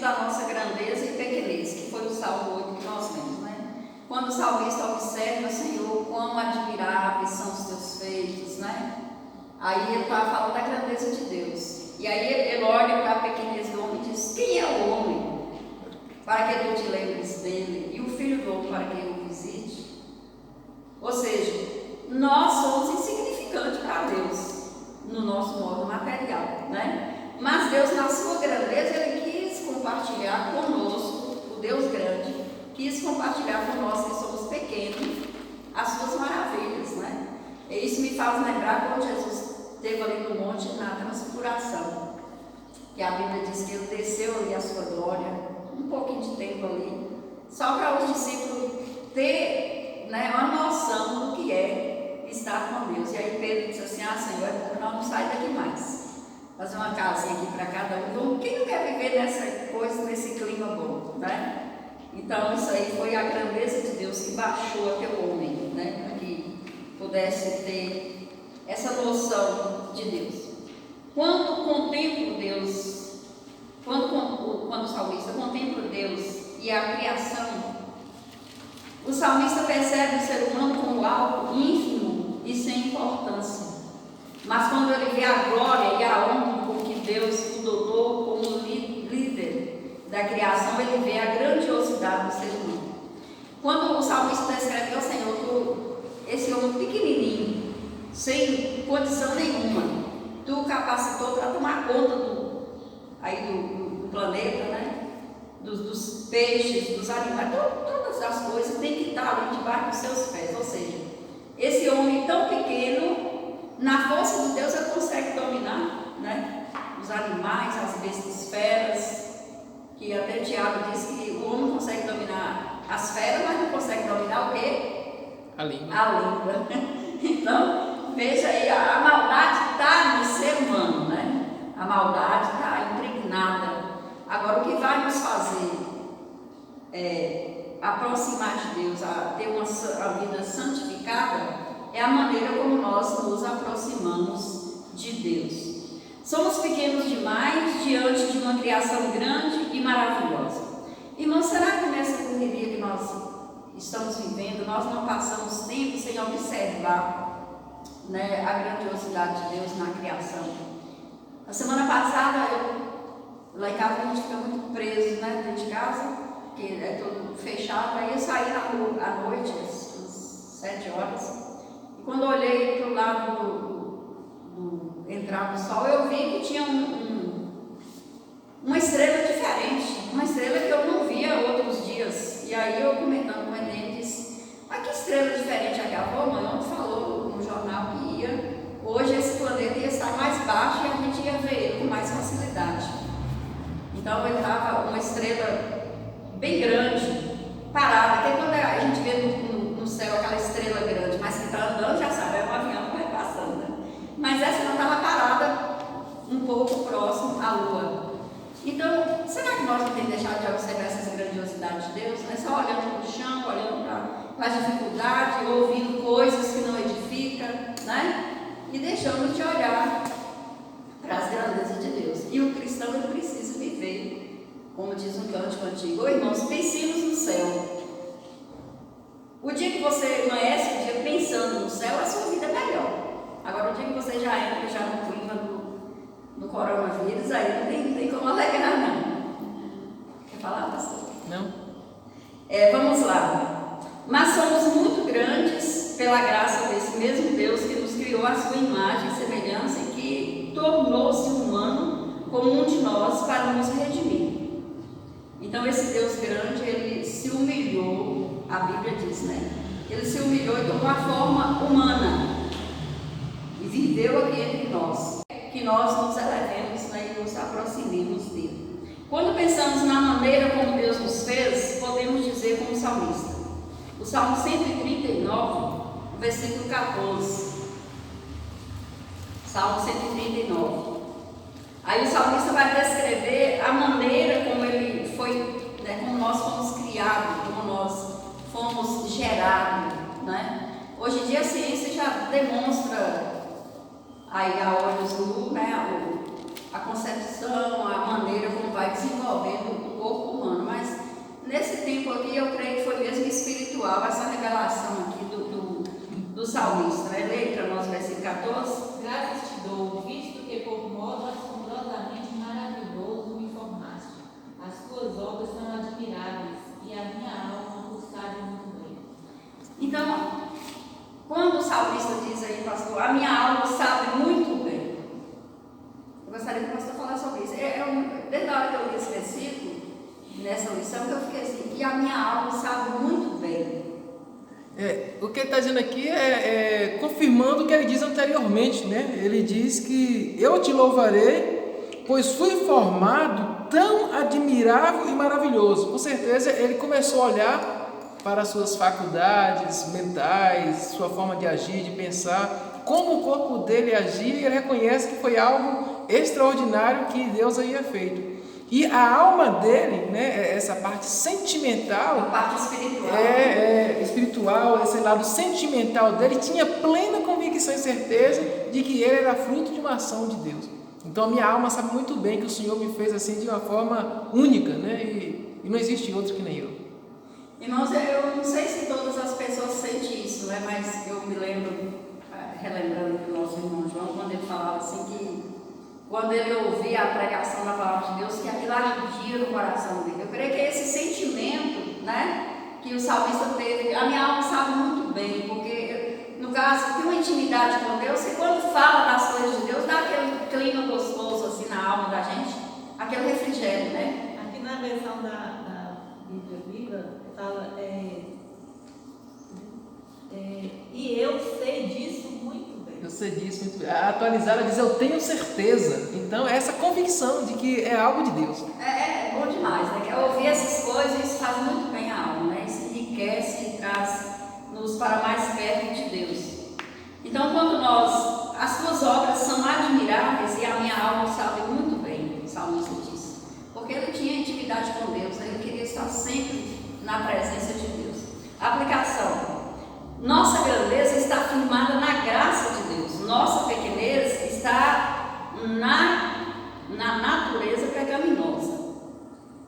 da nossa grandeza e pequenez, que foi o Salmo 8 que nós lemos, né? Quando o salmista observa, Senhor, quão admiráveis são os teus feitos, né? Aí ele está falando da grandeza de Deus. E aí ele olha para a pequenez do homem e diz: quem é o homem para que tu te lembres dele, e o filho do homem para que eu o visite? Ou seja, nós somos insignificantes para Deus, no nosso modo material, né? Mas Deus, na sua grandeza, Ele quis compartilhar conosco, o Deus grande, quis compartilhar com nós que somos pequenos, as suas maravilhas, né? E isso me faz lembrar quando Jesus esteve ali no monte na transfiguração, que a Bíblia diz que Ele desceu ali a sua glória, um pouquinho de tempo ali, só para os discípulos ter, né, uma noção do que é estar com Deus. E aí Pedro disse assim: Senhor, é bom que nós não saímos daqui mais, fazer uma casinha aqui para cada um. Então, quem não quer viver nessa coisa, nesse clima bom, né? Então isso aí foi a grandeza de Deus que baixou até o homem, né, para que pudesse ter essa noção de Deus. Quando contemplo Deus, quando o salmista contempla Deus e a criação, o salmista percebe o ser humano como algo ínfimo e sem importância. Mas quando ele vê a glória e a honra com que Deus o dotou como líder da criação, ele vê a grandiosidade do ser humano. Quando o salmista descreve ao Senhor, esse homem pequenininho, sem condição nenhuma, tu capacitou para tomar conta do planeta, né? Dos peixes, dos animais, todas as coisas têm que estar ali debaixo dos seus pés. Ou seja, esse homem tão pequeno, na força de Deus, ele consegue dominar, né, os animais, as bestas feras, que até Tiago diz que o homem consegue dominar as feras, mas não consegue dominar o quê? A língua. A língua. Então, veja aí, a maldade está no ser humano, né? A maldade está impregnada. Agora, o que vai nos fazer aproximar de Deus, a ter uma vida santificada, é a maneira como nós nos aproximamos de Deus. Somos pequenos demais diante de uma criação grande e maravilhosa. Irmãos, será que nessa correria que nós estamos vivendo, nós não passamos tempo sem observar, né, a grandiosidade de Deus na criação? A semana passada, lá em casa a gente fica muito preso, né, dentro de casa, porque é tudo fechado. Aí eu saí na rua à noite, às 7 horas, e quando eu olhei para o lado do entrar do sol, eu vi que tinha uma estrela diferente, uma estrela que eu não via outros dias. E aí eu comentando com ele, disse: mas que estrela diferente aquela? Mãe, ontem falou no jornal que hoje esse planeta ia estar mais baixo e a gente ia ver ele com mais facilidade. Então ele estava uma estrela bem grande, parada, que quando a gente vê no céu aquela estrela grande, mas que está andando, já sabe, é um avião que vai passando, né? Mas essa não estava parada um pouco próximo à Lua. Então, será que nós não temos deixado de observar essas grandiosidades de Deus? Não é só olhando para o chão, olhando para as dificuldades, ouvindo coisas que não edificam, né? E deixamos de olhar para as grandezas de Deus. E o cristão, ele precisa viver, como diz um cântico antigo: ô irmãos, pensemos no céu. O dia que você amanhece o dia pensando no céu, a sua vida é melhor. Agora, o dia que você já entra já no clima do coronavírus, aí não tem como alegrar, não. Quer falar, pastor? Não. Vamos lá. Mas somos muito grandes pela graça desse mesmo Deus que nos criou à sua imagem e semelhança e que tornou-se humano como um de nós para nos redimir. Então, esse Deus grande, ele se humilhou, a Bíblia diz, né? Ele se humilhou e tomou a forma humana e viveu aqui entre nós, que nós nos elevemos, né, e nos aproximemos dele. Quando pensamos na maneira como Deus nos fez, podemos dizer como salmista. O Salmo 139, versículo 14. Salmo 139. Aí o salmista vai descrever a maneira como ele foi, né, como nós fomos criados, como nós fomos gerados, né? Hoje em dia a ciência já demonstra aí a olhos nus, né, a concepção, a maneira como vai desenvolvendo o aqui, eu creio que foi mesmo espiritual, essa revelação aqui do salmista, né? Leia para nós o versículo 14. Graças te dou, visto que por modo assombrosamente maravilhoso me formaste. As tuas obras são admiráveis e a minha alma o sabe muito bem. Então, quando o salmista diz aí, pastor, a minha alma sabe muito bem. Eu gostaria que o pastor falasse sobre isso. Desde a hora que eu li esse versículo, nessa lição, que eu fiquei assim, e a minha alma sabe muito bem. O que ele está dizendo aqui confirmando o que ele diz anteriormente, né? Ele diz que eu te louvarei, pois fui formado tão admirável e maravilhoso. Com certeza ele começou a olhar para as suas faculdades mentais, sua forma de agir, de pensar, como o corpo dele agia, e ele reconhece que foi algo extraordinário que Deus havia feito. E a alma dele, né, essa parte sentimental, a parte espiritual, espiritual, esse lado sentimental dele, tinha plena convicção e certeza de que ele era fruto de uma ação de Deus. Então a minha alma sabe muito bem que o Senhor me fez assim de uma forma única, né, e não existe outro que nem eu. Irmãos, eu não sei se todas as pessoas sentem isso, né, mas eu me lembro, relembrando do nosso irmão João, quando ele falava assim que quando ele ouvia a pregação da palavra de Deus, que aquilo ardia no coração dele. Eu creio que é esse sentimento, né, que o salmista teve, a minha alma sabe muito bem, porque, no caso, tem uma intimidade com Deus, e quando fala das coisas de Deus, dá aquele clima gostoso assim na alma da gente, aquele refrigério, né? Aqui na versão da Bíblia Viva, fala, e eu sei disso muito bem. Eu sei disso muito bem. A atualizada diz, eu tenho certeza. Então, é essa convicção de que é algo de Deus. É bom demais, né? Que ouvir essas coisas, isso faz muito bem à alma, né? Isso enriquece e traz-nos para mais perto de Deus. Então, quando as suas obras são admiráveis, e a minha alma sabe muito bem, o salmista diz, porque ele tinha intimidade com Deus, né? Ele queria estar sempre na presença de Deus. Aplicação. Nossa grandeza está firmada na graça de Deus. Nossa pequenez está na natureza pecaminosa.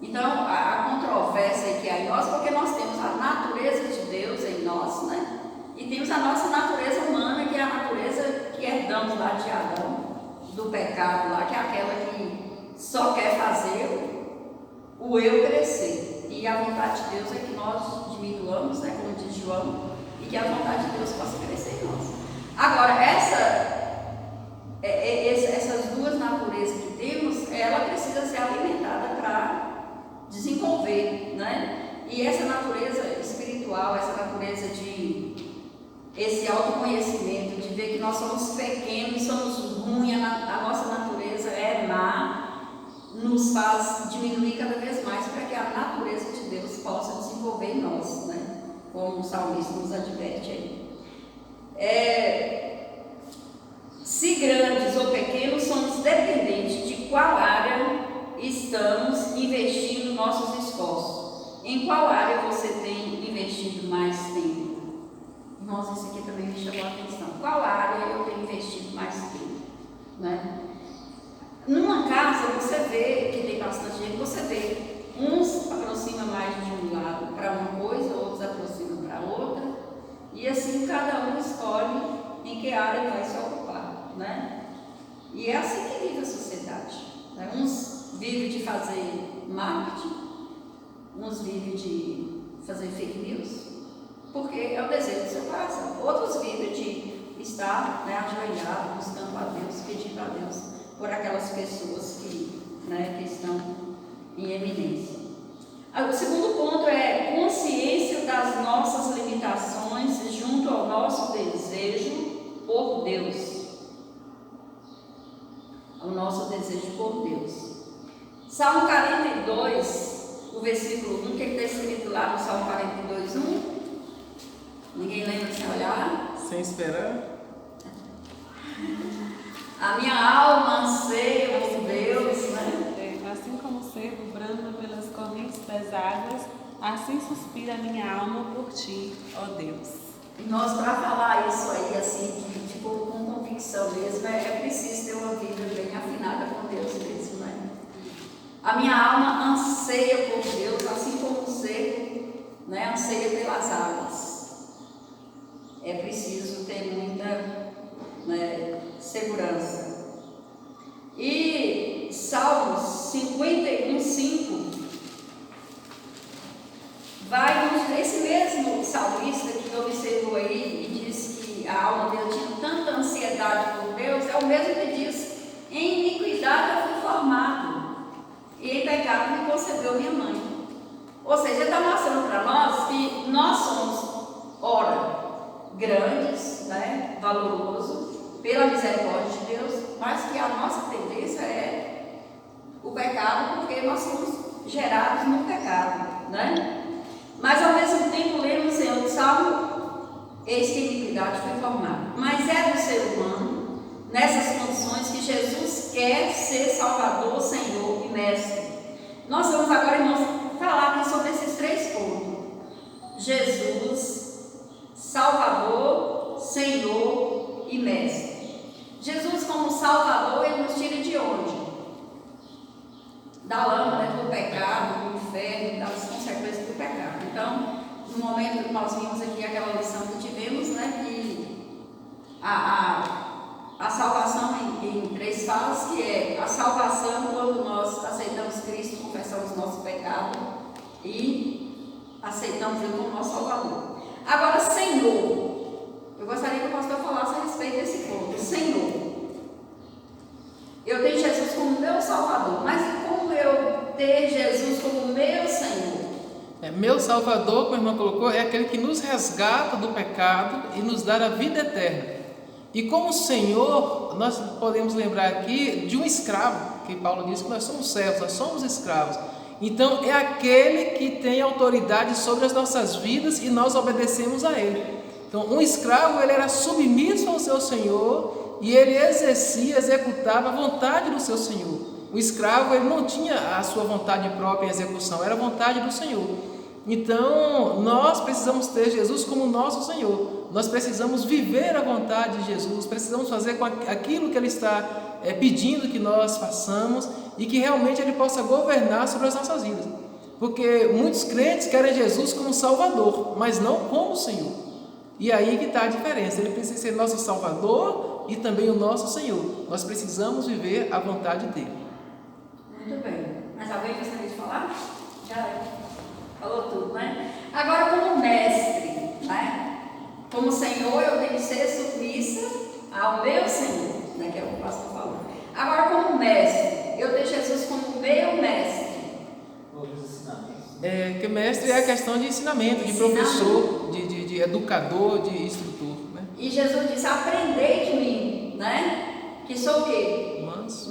Então, a controvérsia que há em nós, porque nós temos a natureza de Deus em nós, né? E temos a nossa natureza humana, que é a natureza que herdamos lá de Adão, do pecado lá, que é aquela que só quer fazer o eu crescer. E a vontade de Deus é que nós diminuamos, né? Como diz João, e que a vontade de Deus possa crescer em nós. Agora, essas duas naturezas que temos, ela precisa ser alimentada para desenvolver, né? E essa natureza espiritual, essa natureza esse autoconhecimento, de ver que nós somos pequenos, somos ruins, a nossa natureza é má, nos faz diminuir cada vez mais para que a natureza de Deus possa desenvolver em nós, né? Como o salmista nos adverte aí. Se grandes ou pequenos, somos dependentes de qual área estamos investindo nossos esforços. Em qual área você tem investido mais tempo? Nossa, isso aqui também me chamou a atenção. Qual área eu tenho investido mais tempo? Né? Numa casa, você vê que tem bastante gente, você vê uns aproximam mais de um lado para uma coisa, outros aproximam para outra, e assim cada um escolhe em que área vai se ocupar, né? E é assim que vive a sociedade, né? Uns vivem de fazer marketing, uns vivem de fazer fake news, porque é o desejo do seu coração. Outros vivem de estar, né, ajoelhado, buscando a Deus, pedindo a Deus por aquelas pessoas que estão em eminência. O segundo ponto é consciência das nossas limitações junto ao nosso desejo por Deus. O nosso desejo por Deus. Salmo 42, o versículo 1, o que está escrito lá no Salmo 42, 1? Ninguém lembra sem olhar? Sem esperar. A minha alma anseia por Deus, né? Assim como o cervo brama pelas correntes das águas, assim suspira a minha alma por ti, ó Deus. E nós, para falar isso aí, assim, com convicção mesmo, é preciso ter uma vida bem afinada com Deus mesmo, né? A minha alma anseia por Deus, assim como o cervo né, anseia pelas águas. É preciso ter muita, né, segurança. E Salmos 51:5 vai nos dizer, esse mesmo salmista que observou aí e disse que a alma dele tinha tanta ansiedade por Deus, é o mesmo que diz: em iniquidade eu fui formado, e em pecado me concebeu minha mãe. Ou seja, ele está mostrando para nós que nós somos, ora, grandes, né, valoroso, pela misericórdia de Deus, mas que a nossa tendência é o pecado, porque nós somos gerados no pecado, né? Mas ao mesmo tempo lemos em outro salmo: eis que a iniquidade foi formada. Mas é do ser humano, nessas condições, que Jesus quer ser Salvador, Senhor e Mestre. Nós vamos agora, irmãos, falar aqui sobre esses 3 pontos: Jesus, Salvador, Senhor e Mestre. Jesus como Salvador, ele nos tira de onde? Da lama, né, do pecado, do inferno, das consequências do pecado. Então, no momento que nós vimos aqui aquela lição que tivemos, né, que a salvação em 3 fases, que é a salvação quando nós aceitamos Cristo, confessamos nosso pecado e aceitamos Ele como nosso Salvador. Agora, Senhor, eu gostaria que o pastor falasse a respeito desse ponto. Senhor, eu tenho Jesus como meu Salvador, mas e como eu ter Jesus como meu Senhor? Meu Salvador, como a irmã colocou, é aquele que nos resgata do pecado e nos dá a vida eterna. E como Senhor, nós podemos lembrar aqui de um escravo, que Paulo diz que nós somos servos, nós somos escravos. Então é aquele que tem autoridade sobre as nossas vidas e nós obedecemos a ele. Então um escravo, ele era submisso ao seu senhor e ele executava a vontade do seu senhor. O escravo, ele não tinha a sua vontade própria em execução, era a vontade do Senhor. Então nós precisamos ter Jesus como nosso Senhor. Nós precisamos viver a vontade de Jesus, precisamos fazer com aquilo que Ele está pedindo que nós façamos e que realmente Ele possa governar sobre as nossas vidas. Porque muitos crentes querem Jesus como Salvador, mas não como Senhor. E aí que está a diferença. Ele precisa ser nosso Salvador e também o nosso Senhor. Nós precisamos viver a vontade dEle. Muito bem. Mas alguém gostaria de falar? Já falou tudo, né? Agora, como mestre, né? Como Senhor, eu tenho que ser submissa ao meu Senhor, né? Que é o que o pastor falou. Agora, como mestre, eu tenho Jesus como meu mestre. Que mestre é a questão de ensinamento, de professor, de educador, de instrutor, né? E Jesus disse: aprendei de mim, né? Que sou o quê?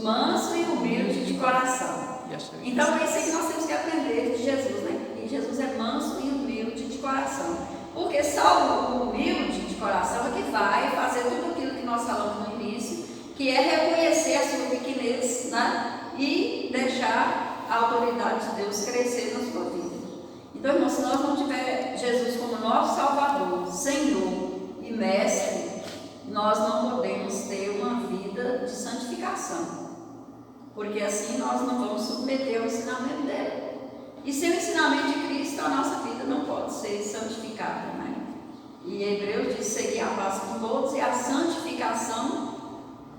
Manso e humilde de coração. Então é isso que nós temos que aprender de Jesus, né? E Jesus é manso e humilde de coração. Porque só o humilde de coração é que vai fazer tudo aquilo que nós falamos no início, que é reconhecer a sua pequenez, né? E deixar a autoridade de Deus crescer na sua vida. Então, irmãos, se nós não tiver Jesus como nosso Salvador, Senhor e Mestre, nós não podemos ter uma vida de santificação, porque assim nós não vamos submeter ao ensinamento dele. E sem o ensinamento de Cristo, a nossa vida não pode ser santificada, né? E Hebreus diz: seguir a paz com todos e a santificação,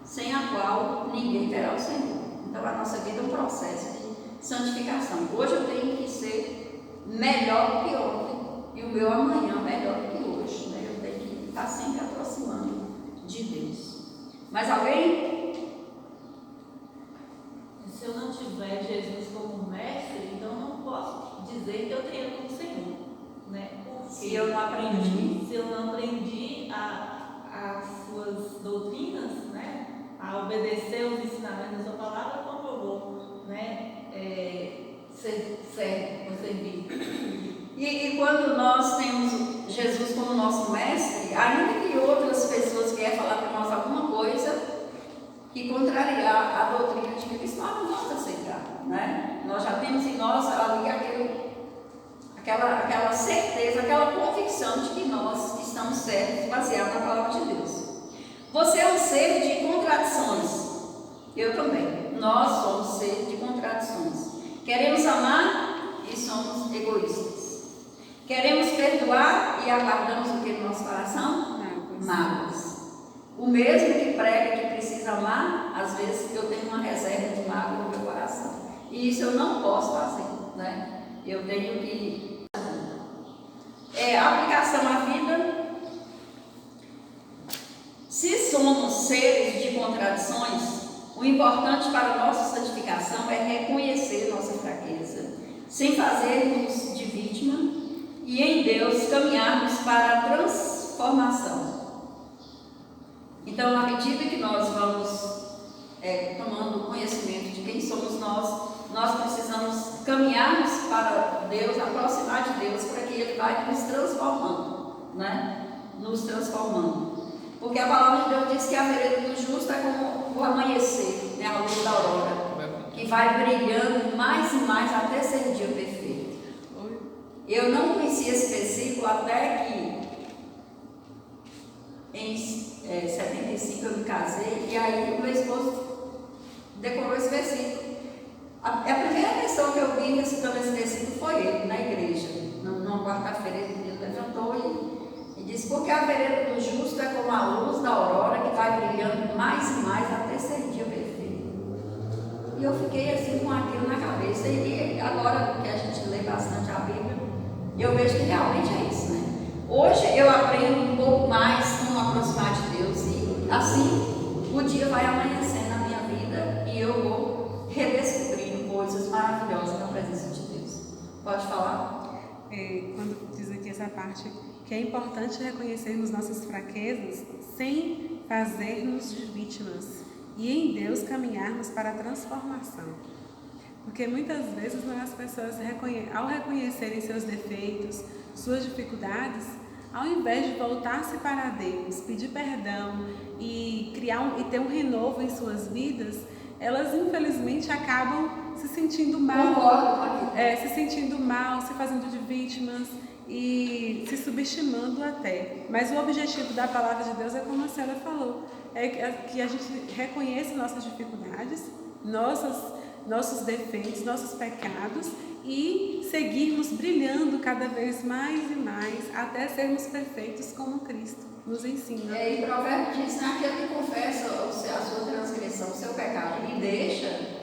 sem a qual ninguém terá o Senhor. Então a nossa vida é um processo de santificação. Hoje eu tenho que ser melhor que ontem, e o meu amanhã melhor que hoje, né? Eu tenho que estar sempre aproximando de Deus. Mais alguém? Se eu não tiver Jesus como mestre, então eu não posso dizer que eu tenho como Senhor, né? Porque se eu não aprendi, se eu não aprendi as suas doutrinas, né? A obedecer os ensinamentos da sua palavra, como eu vou, né? Ser servo, servir. E quando nós temos Jesus como nosso mestre, ainda que outras pessoas querem falar para nós alguma coisa que contrariar a doutrina de Cristo, nós não vamos aceitar, né? Nós já temos em nós ali aquela certeza, aquela convicção de que nós estamos certos, baseados na palavra de Deus. Você é um ser de contradições. Eu também. Nós somos seres de contradições. Queremos amar e somos egoístas. Queremos E isso eu não posso fazer, né? Eu tenho que... aplicação à vida. Se somos seres de contradições, o importante para a nossa santificação é reconhecer nossa fraqueza, sem fazermos de vítima, e em Deus caminharmos para a transformação. Então, à medida que nós vamos tomando conhecimento de quem somos nós precisamos caminharmos para Deus, aproximar de Deus, para que Ele vai nos transformando, né? Nos transformando. Porque a palavra de Deus diz que a vereda do justo é como o amanhecer, né? A luz da aurora, que vai brilhando mais e mais até ser o dia perfeito. Eu não conhecia esse versículo até que em 75 eu me casei, e aí o meu esposo decorou esse versículo. A primeira pessoa que eu vi recitando esse versículo foi ele, na igreja. Numa quarta-feira ele levantou e disse: porque a vereda do justo é como a luz da aurora que vai brilhando mais e mais até ser dia perfeito. E eu fiquei assim com aquilo na cabeça. E agora que a gente lê bastante a Bíblia, eu vejo que realmente é isso, né? Hoje eu aprendo um pouco mais como aproximar de Deus, e assim o dia vai amanhecendo na minha vida e eu vou redescobrindo coisas maravilhosas na presença de Deus. Pode falar? Quando diz aqui essa parte, que é importante reconhecermos nossas fraquezas sem fazermos de vítimas, e em Deus caminharmos para a transformação. Porque muitas vezes as pessoas, ao reconhecerem seus defeitos, suas dificuldades, ao invés de voltar-se para Deus, pedir perdão e ter um renovo em suas vidas, elas infelizmente acabam se sentindo mal, se fazendo de vítimas e se subestimando até. Mas o objetivo da palavra de Deus é, como a senhora falou, é que a gente reconheça nossas dificuldades, nossos defeitos, nossos pecados, e seguirmos brilhando cada vez mais e mais até sermos perfeitos como Cristo nos ensina. E Provérbios diz, né, aquele que confessa a sua transgressão, o seu pecado e deixa,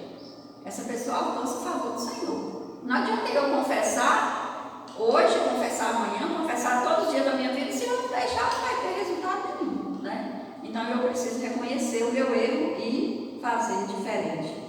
essa pessoa alcança o favor do Senhor. Não adianta eu confessar hoje, confessar amanhã, confessar todos os dias da minha vida, se eu não deixar, não vai ter resultado nenhum, né? Então eu preciso reconhecer o meu erro e fazer diferente.